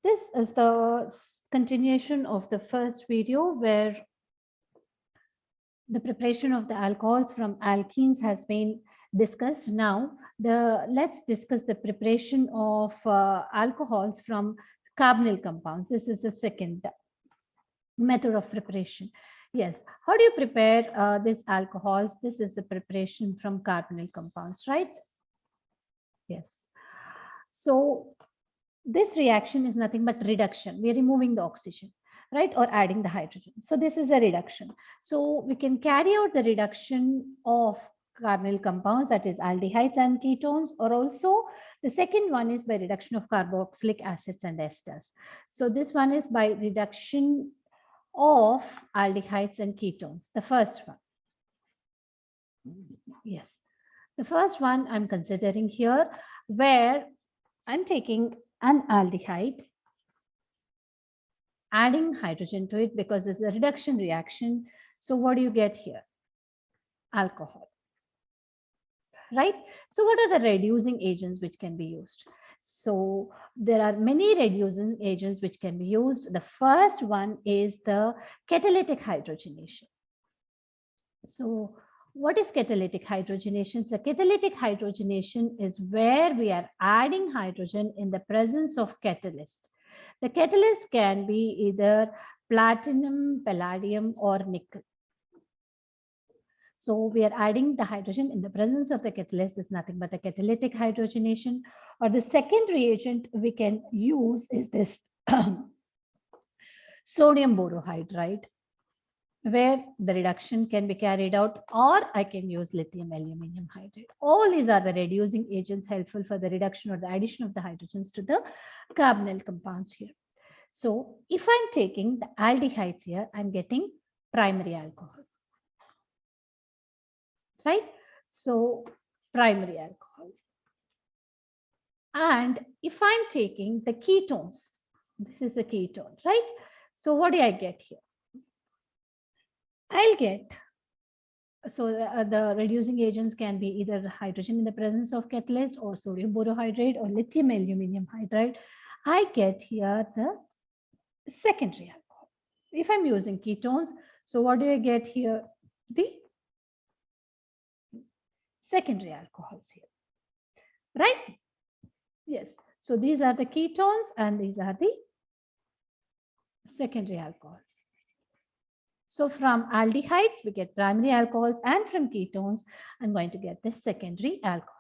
This is the continuation of the first video where the preparation of the alcohols from alkenes has been discussed. Now, let's discuss the preparation of alcohols from carbonyl compounds. This is the second method of preparation. Yes, how do you prepare these alcohols? This is the preparation from carbonyl compounds, right? Yes. So this reaction is nothing but reduction. We are removing the oxygen, right? Or adding the hydrogen. So this is a reduction. So we can carry out the reduction of carbonyl compounds, that is aldehydes and ketones, or also the second one is by reduction of carboxylic acids and esters. So this one is by reduction of aldehydes and ketones, the first one. Yes, the first one I'm considering here, where I'm taking an aldehyde, adding hydrogen to it because it's a reduction reaction. So what do you get here? Alcohol, right? So what are the reducing agents which can be used? So there are many reducing agents which can be used. The first one is the catalytic hydrogenation. So what is catalytic hydrogenation? So catalytic hydrogenation is where we are adding hydrogen in the presence of catalyst. The catalyst can be either platinum, palladium, or nickel. So we are adding the hydrogen in the presence of the catalyst is nothing but the catalytic hydrogenation. Or the second reagent we can use is this sodium borohydride, where the reduction can be carried out, or I can use lithium aluminum hydride. All these are the reducing agents helpful for the reduction or the addition of the hydrogens to the carbonyl compounds here. So if I'm taking the aldehydes here, I'm getting primary alcohols, right? So primary alcohols. And if I'm taking the ketones, this is a ketone, right? So what do I get here? I'll get, so the reducing agents can be either hydrogen in the presence of catalyst or sodium borohydride or lithium aluminum hydride. I get here the secondary alcohol. If I'm using ketones, so what do I get here? The secondary alcohols here, right? Yes. So these are the ketones and these are the secondary alcohols. So from aldehydes, we get primary alcohols, and from ketones, I'm going to get the secondary alcohols.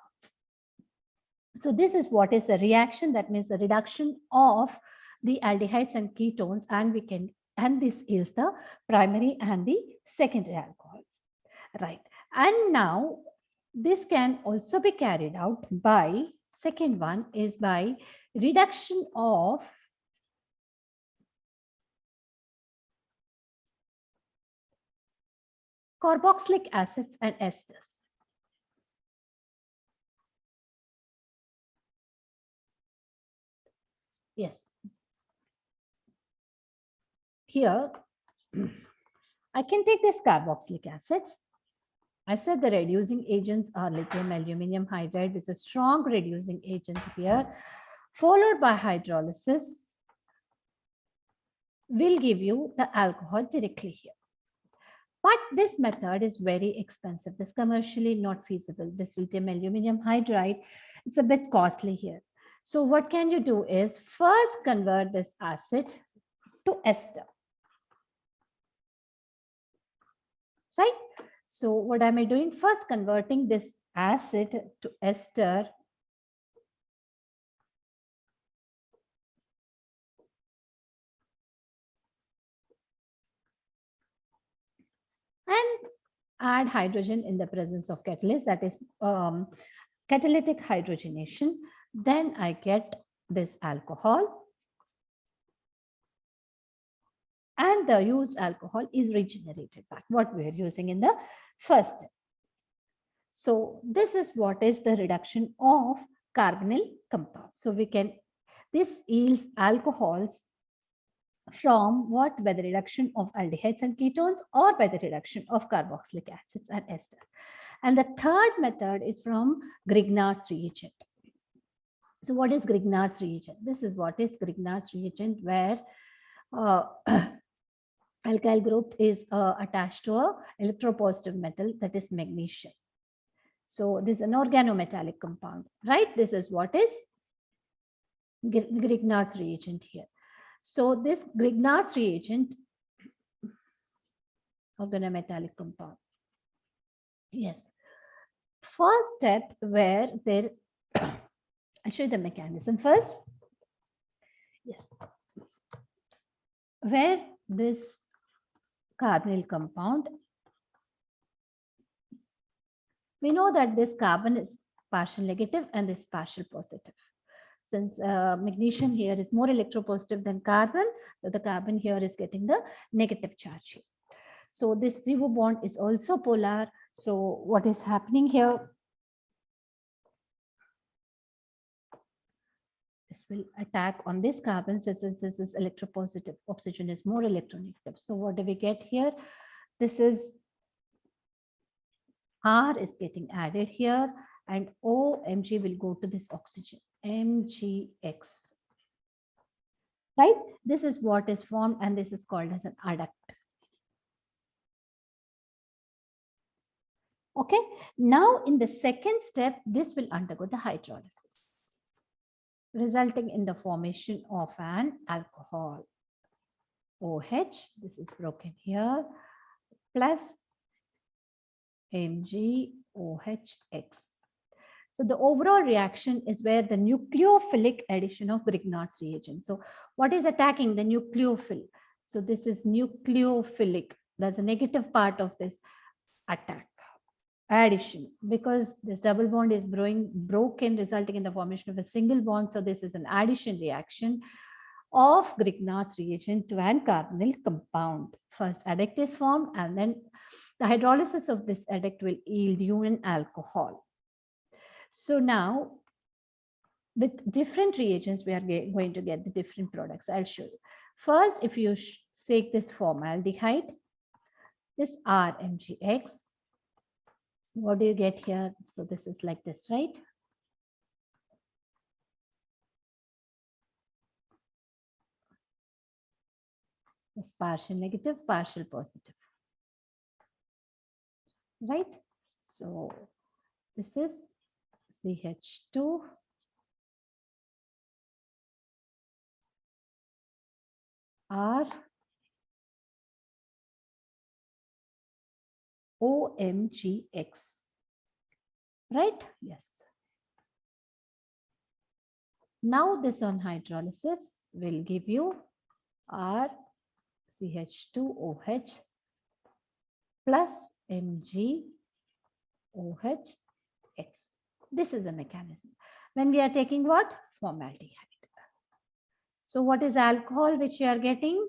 So this is what is the reaction, that means the reduction of the aldehydes and ketones, and this is the primary and the secondary alcohols, right? And now this can also be carried out by, second one is by reduction of carboxylic acids and esters. Yes. Here, I can take this carboxylic acids. I said the reducing agents are lithium aluminum hydride, which is a strong reducing agent here, followed by hydrolysis will give you the alcohol directly here. But this method is very expensive. This commercially not feasible. This lithium aluminum hydride, it's a bit costly here. So what can you do is first convert this acid to ester, right? So what am I doing? First converting this acid to ester. And add hydrogen in the presence of catalyst, that is catalytic hydrogenation. Then I get this alcohol. And the used alcohol is regenerated back, what we are using in the first step. So this is what is the reduction of carbonyl compounds. So we can, this yields alcohols from what? By the reduction of aldehydes and ketones, or by the reduction of carboxylic acids and esters. And the third method is from Grignard's reagent. So what is Grignard's reagent? This is what is Grignard's reagent, where uh, alkyl group is attached to a electropositive metal, that is magnesium. So this is an organometallic compound, right? This is what is Grignard's reagent here. So this Grignard's reagent, organometallic compound. Yes. First step where there, I'll show you the mechanism first. Yes. Where this carbonyl compound, we know that this carbon is partial negative and this partial positive. Since magnesium here is more electropositive than carbon, so the carbon here is getting the negative charge here. So this zero bond is also polar. So what is happening here? This will attack on this carbon, since this is electropositive. Oxygen is more electronegative. So what do we get here? This is R is getting added here, and OMG will go to this oxygen, MgX. Right? This is what is formed, and this is called as an adduct. Okay. Now in the second step, this will undergo the hydrolysis, resulting in the formation of an alcohol. OH, this is broken here, plus MgOHX. So the overall reaction is where the nucleophilic addition of Grignard's reagent. So what is attacking the nucleophile? So this is nucleophilic. That's a negative part of this attack. Addition, because this double bond is broken, resulting in the formation of a single bond. So this is an addition reaction of Grignard's reagent to an carbonyl compound. First adduct is formed, and then the hydrolysis of this adduct will yield you an alcohol. So now with different reagents, we are going to get the different products. I'll show you. First, if you take this formaldehyde, this RMgX, what do you get here? So this is like this, right? It's partial negative, partial positive, right? So this is CH2, R, OMgX, right? Yes. Now this on hydrolysis will give you RCH2OH plus MgOHX. This is a mechanism. When we are taking what? Formaldehyde. So what is alcohol which you are getting?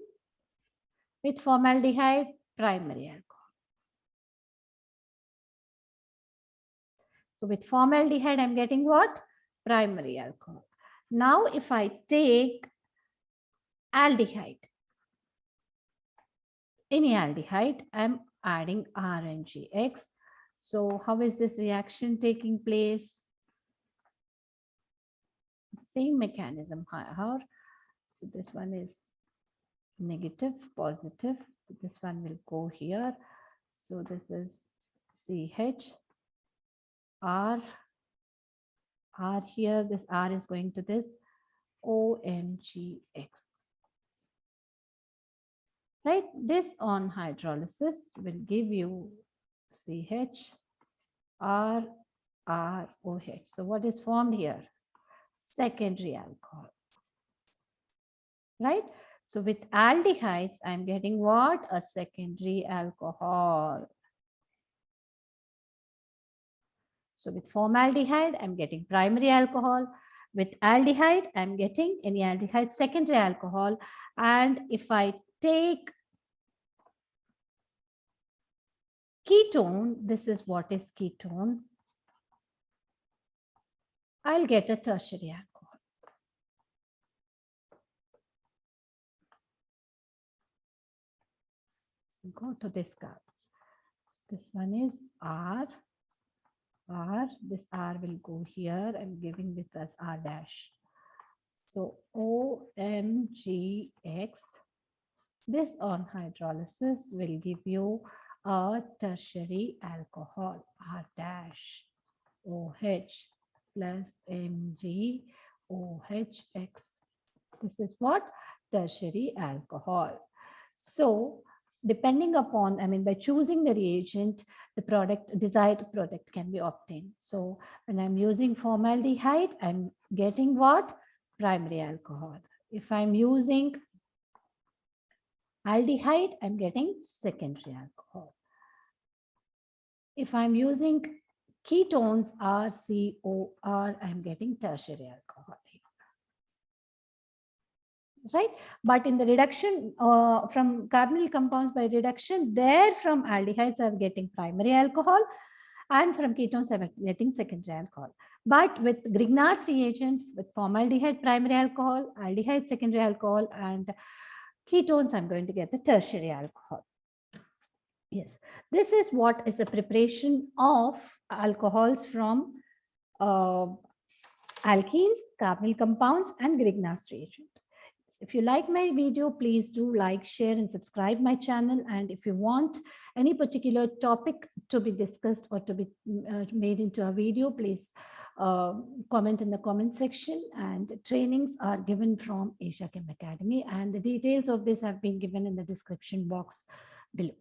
With formaldehyde, primary alcohol. So with formaldehyde, I'm getting what? Primary alcohol. Now if I take aldehyde, any aldehyde, I'm adding RNGX. So how is this reaction taking place? Same mechanism. How? So this one is negative, positive. So this one will go here. So this is CH, R here. This R is going to this OMgX. Right? This on hydrolysis will give you CH, R, R, OH. So what is formed here? Secondary alcohol. Right? So with aldehydes, I'm getting what? A secondary alcohol. So with formaldehyde, I'm getting primary alcohol. With aldehyde, I'm getting any aldehyde secondary alcohol. And if I take ketone, this is what is ketone, I'll get a tertiary alcohol. So go to this card. So this one is R, R. This R will go here. I'm giving this as R dash. So OMGX. This on hydrolysis will give you a tertiary alcohol, R dash OH plus MgOHX. This is what? Tertiary alcohol. So depending upon, by choosing the reagent, the desired product can be obtained. So when I'm using formaldehyde, I'm getting what? Primary alcohol. If I'm using aldehyde, I'm getting secondary alcohol. If I'm using ketones, RCOR, I'm getting tertiary alcohol. Right? But in the reduction from carbonyl compounds by reduction, there from aldehydes I'm getting primary alcohol, and from ketones I'm getting secondary alcohol. But with Grignard's reagent, with formaldehyde primary alcohol, aldehyde secondary alcohol, and ketones, I'm going to get the tertiary alcohol. Yes, this is what is the preparation of alcohols from alkenes, carbonyl compounds, and Grignard's reagent. If you like my video, please do like, share, and subscribe my channel. And if you want any particular topic to be discussed or to be made into a video, please comment in the comment section. And trainings are given from Asia Chem Academy, and the details of this have been given in the description box below.